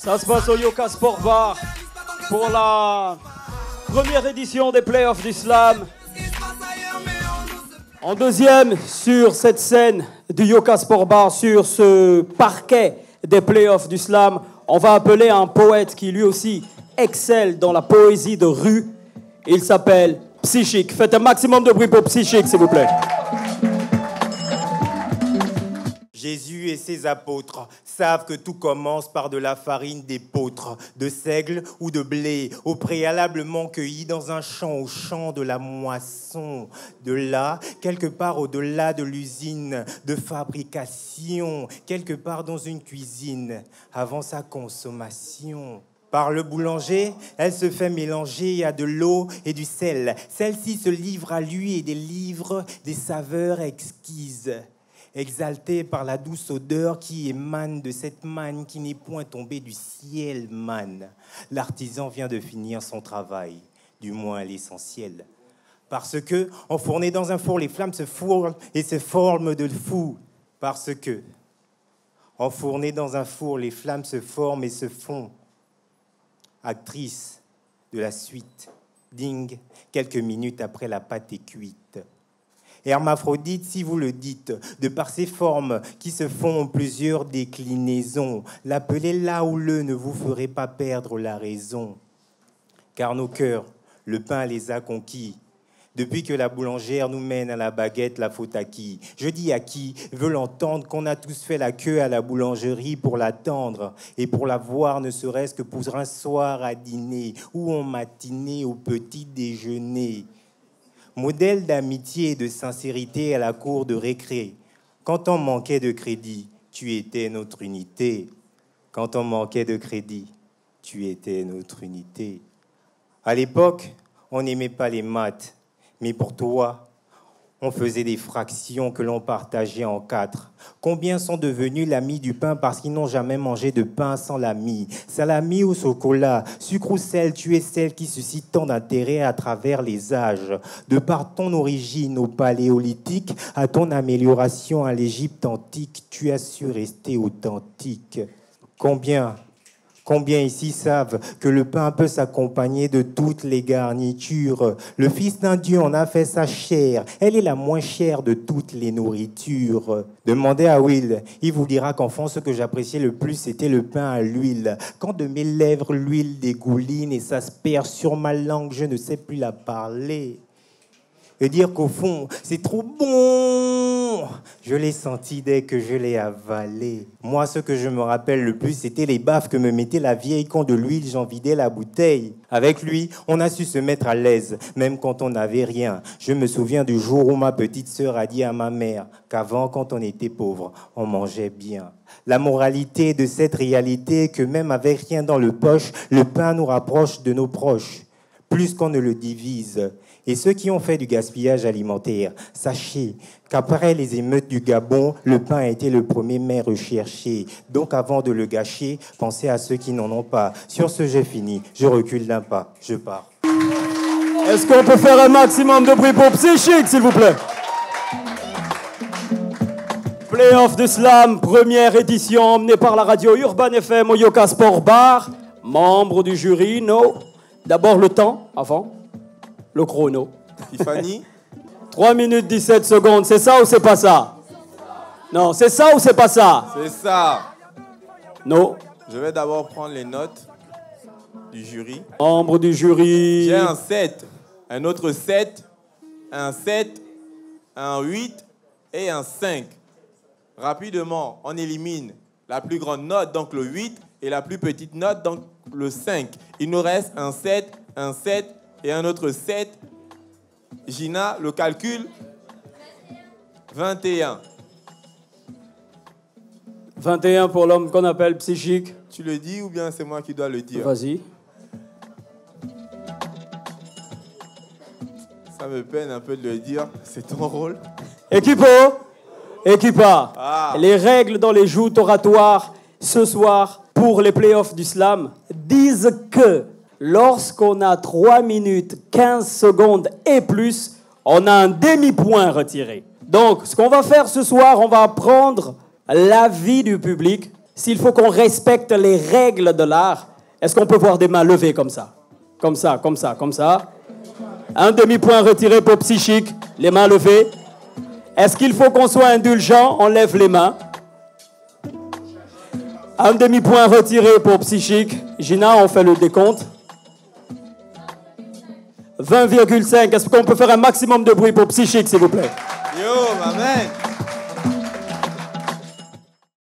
Ça se passe au Yoka Sport Bar pour la première édition des Playoffs du Slam. En deuxième, sur cette scène du Yoka Sport Bar, sur ce parquet des Playoffs du Slam, on va appeler un poète qui lui aussi excelle dans la poésie de rue. Il s'appelle Psychique. Faites un maximum de bruit pour Psychique, s'il vous plaît. Jésus et ses apôtres savent que tout commence par de la farine d'épeautre, de seigle ou de blé, au préalablement cueilli dans un champ, au champ de la moisson. De là, quelque part au-delà de l'usine de fabrication, quelque part dans une cuisine, avant sa consommation. Par le boulanger, elle se fait mélanger à de l'eau et du sel. Celle-ci se livre à lui et délivre des saveurs exquises. Exalté par la douce odeur qui émane de cette manne qui n'est point tombée du ciel, manne. L'artisan vient de finir son travail, du moins l'essentiel. Parce que, enfourné dans un four, les flammes se fourrent et se forment de fou. Parce que, enfourné dans un four, les flammes se forment et se font. Actrice de la suite, ding, quelques minutes après la pâte est cuite. Hermaphrodite, si vous le dites, de par ses formes qui se font en plusieurs déclinaisons, l'appeler là ou le ne vous ferait pas perdre la raison. Car nos cœurs, le pain les a conquis. Depuis que la boulangère nous mène à la baguette, la faute à qui? Je dis à qui veut l'entendre qu'on a tous fait la queue à la boulangerie pour l'attendre et pour la voir ne serait-ce que pour un soir à dîner ou en matinée au petit déjeuner. Modèle d'amitié et de sincérité à la cour de récré. Quand on manquait de crédit, tu étais notre unité. Quand on manquait de crédit, tu étais notre unité. À l'époque, on n'aimait pas les maths, mais pour toi, on faisait des fractions que l'on partageait en 4. Combien sont devenus l'ami du pain parce qu'ils n'ont jamais mangé de pain sans l'ami? Salami ou chocolat, sucre ou sel, tu es celle qui suscite tant d'intérêt à travers les âges. De par ton origine au paléolithique, à ton amélioration à l'Égypte antique, tu as su rester authentique. Combien ici savent que le pain peut s'accompagner de toutes les garnitures? Le Fils d'un Dieu en a fait sa chair. Elle est la moins chère de toutes les nourritures. Demandez à Will, il vous dira qu'enfant, ce que j'appréciais le plus, c'était le pain à l'huile. Quand de mes lèvres, l'huile dégouline et s'asperge sur ma langue, je ne sais plus la parler. Et dire qu'au fond, c'est trop bon. Je l'ai senti dès que je l'ai avalé. Moi, ce que je me rappelle le plus, c'était les baffes que me mettait la vieille quand de l'huile, j'en vidais la bouteille. Avec lui, on a su se mettre à l'aise, même quand on n'avait rien. Je me souviens du jour où ma petite sœur a dit à ma mère qu'avant, quand on était pauvre, on mangeait bien. La moralité de cette réalité que même avec rien dans le poche, le pain nous rapproche de nos proches, plus qu'on ne le divise. Et ceux qui ont fait du gaspillage alimentaire, sachez qu'après les émeutes du Gabon, le pain a été le premier mets recherché. Donc avant de le gâcher, pensez à ceux qui n'en ont pas. Sur ce, j'ai fini. Je recule d'un pas. Je pars. Est-ce qu'on peut faire un maximum de bruit pour Psychique, s'il vous plaît? Playoff de Slam, première édition, emmenée par la radio Urban FM au Yoka Sport Bar. Membre du jury, no. D'abord le temps, avant. Le chrono. Tiffany 3 minutes 17 secondes, c'est ça ou c'est pas ça? Non, c'est ça ou c'est pas ça? C'est ça. Non. Je vais d'abord prendre les notes du jury. Membre du jury. J'ai un 7, un autre 7, un 7, un 8 et un 5. Rapidement, on élimine la plus grande note, donc le 8, et la plus petite note, donc le 5. Il nous reste un 7 et un autre 7. Gina, le calcul 21. 21 pour l'homme qu'on appelle Psychique. Tu le dis ou bien c'est moi qui dois le dire? Vas-y. Ça me peine un peu de le dire, c'est ton rôle. Équipo, équipa. Ah. Les règles dans les joutes oratoires ce soir pour les playoffs du Slam disent que lorsqu'on a 3 minutes 15 secondes et plus, on a un demi-point retiré. Donc, ce qu'on va faire ce soir, on va prendre l'avis du public. s'il faut qu'on respecte les règles de l'art, est-ce qu'on peut voir des mains levées comme ça? Comme ça, comme ça, comme ça. Un demi-point retiré pour Psychique, les mains levées. Est-ce qu'il faut qu'on soit indulgent? On lève les mains. Un demi-point retiré pour Psychique. Gina, on fait le décompte. 20,5. Est-ce qu'on peut faire un maximum de bruit pour Psychique, s'il vous plaît? Yo, ma man.